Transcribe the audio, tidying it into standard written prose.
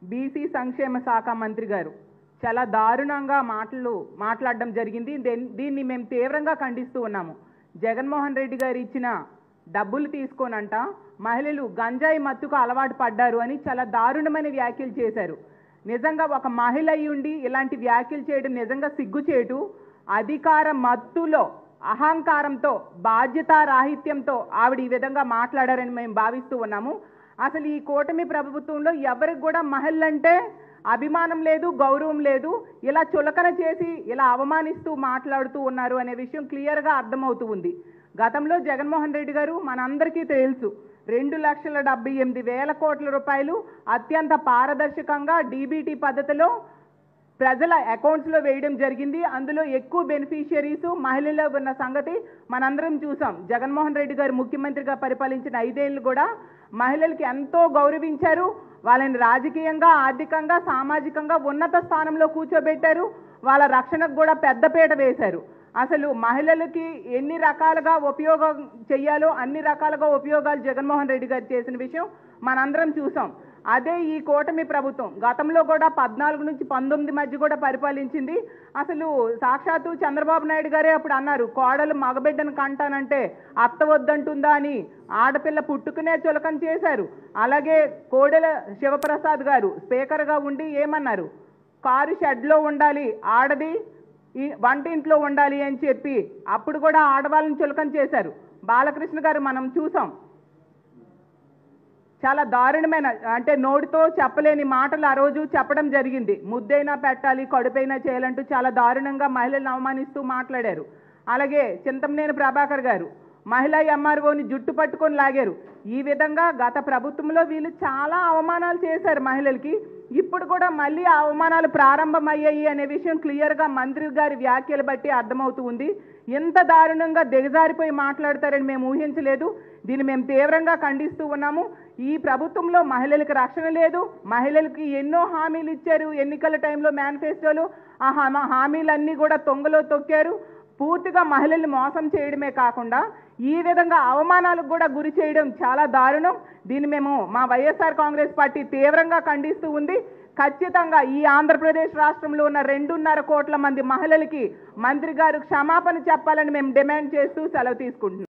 BC సంక్షేమ శాఖ మంత్రి గారు చాలా దారుణంగా మాట్లాడడం జరిగింది. దీన్ని మేము తీవ్రంగా ఖండిస్తూ ఉన్నాము. జగన్మోహన్ రెడ్డి గారు ఇచ్చిన డబ్బులు తీసుకోనంట మహిళలు గంజాయి మత్తుకు అలవాటు పడ్డారు అని చాలా దారుణమైన వ్యాఖ్యలు చేశారు. నిజంగా ఒక మహిళ అయ్యుండి ఇలాంటి వ్యాఖ్యలు చేయడం నిజంగా సిగ్గుచేటు. అధికార మత్తులో అహంకారంతో బాధ్యతారాహిత్యంతో ఆవిడ ఈ విధంగా మాట్లాడారని మేము భావిస్తూ ఉన్నాము. అసలు ఈ కూటమి ప్రభుత్వంలో ఎవరికి కూడా మహిళలంటే అభిమానం లేదు, గౌరవం లేదు. ఇలా చులకన చేసి ఇలా అవమానిస్తూ మాట్లాడుతూ ఉన్నారు అనే విషయం క్లియర్గా అర్థమవుతూ ఉంది. గతంలో జగన్మోహన్ రెడ్డి గారు మనందరికీ తెలుసు 2,78,000 కోట్ల రూపాయలు అత్యంత పారదర్శకంగా డీబీటీ పద్ధతిలో ప్రజల అకౌంట్స్లో వేయడం జరిగింది. అందులో ఎక్కువ బెనిఫిషియరీస్ మహిళలు ఉన్న సంగతి మనందరం చూసాం. జగన్మోహన్ రెడ్డి గారు ముఖ్యమంత్రిగా పరిపాలించిన 5 ఏళ్ళు కూడా మహిళలకి ఎంతో గౌరవించారు. వాళ్ళని రాజకీయంగా, ఆర్థికంగా, సామాజికంగా ఉన్నత స్థానంలో కూర్చోబెట్టారు. వాళ్ళ రక్షణకు కూడా పెద్దపీట వేశారు. అసలు మహిళలకి ఎన్ని రకాలుగా ఉపయోగం చేయాలో అన్ని రకాలుగా ఉపయోగాలు జగన్మోహన్ రెడ్డి గారు చేసిన విషయం మనందరం చూసాం. అదే ఈ కూటమి ప్రభుత్వం గతంలో కూడా 14 నుంచి 19 మధ్య కూడా పరిపాలించింది. అసలు సాక్షాత్తు చంద్రబాబు నాయుడు గారే అప్పుడు అన్నారు, కోడలు మగబిడ్డను కంటానంటే అత్త వద్దంటుందా అని. ఆడపిల్ల పుట్టుకునే చులకన చేశారు. అలాగే కోడెల శివప్రసాద్ గారు స్పీకర్గా ఉండి ఏమన్నారు, కారు షెడ్లో ఉండాలి, ఆడది ఈ వంటింట్లో ఉండాలి అని చెప్పి అప్పుడు కూడా ఆడవాళ్ళని చులకన చేశారు. బాలకృష్ణ గారు మనం చూసాం. చాలా దారుణమైన, అంటే నోటితో చెప్పలేని మాటలు ఆ రోజు చెప్పడం జరిగింది. ముద్దైనా పెట్టాలి, కడుపైనా చేయాలంటూ చాలా దారుణంగా మహిళలను అవమానిస్తూ మాట్లాడారు. అలాగే చింతమనేని ప్రభాకర్ గారు మహిళా ఎంఆర్ఓని జుట్టు పట్టుకొని లాగారు. ఈ విధంగా గత ప్రభుత్వంలో వీళ్ళు చాలా అవమానాలు చేశారు మహిళలకి. ఇప్పుడు కూడా మళ్ళీ ఆ అవమానాలు ప్రారంభమయ్యాయి అనే విషయం క్లియర్గా మంత్రి గారి వ్యాఖ్యలు బట్టి అర్థమవుతూ ఉంది. ఎంత దారుణంగా దిగజారిపోయి మాట్లాడతారని మేము ఊహించలేదు. దీన్ని మేము తీవ్రంగా ఖండిస్తూ ఉన్నాము. ఈ ప్రభుత్వంలో మహిళలకు రక్షణ లేదు. మహిళలకి ఎన్నో హామీలు ఇచ్చారు ఎన్నికల టైంలో మేనిఫెస్టోలు. ఆ హామీలన్నీ కూడా తొంగలో తొక్కారు. పూర్తిగా మహిళల్ని మోసం చేయడమే కాకుండా ఈ విధంగా అవమానాలకు కూడా గురి చేయడం చాలా దారుణం. దీన్ని మేము మా వైఎస్ఆర్ కాంగ్రెస్ పార్టీ తీవ్రంగా ఖండిస్తూ ఉంది. ఖచ్చితంగా ఈ ఆంధ్రప్రదేశ్ రాష్ట్రంలో ఉన్న 2.5 కోట్ల మంది మహిళలకి మంత్రి గారు క్షమాపణ చెప్పాలని మేము డిమాండ్ చేస్తూ సెలవు తీసుకుంటున్నాం.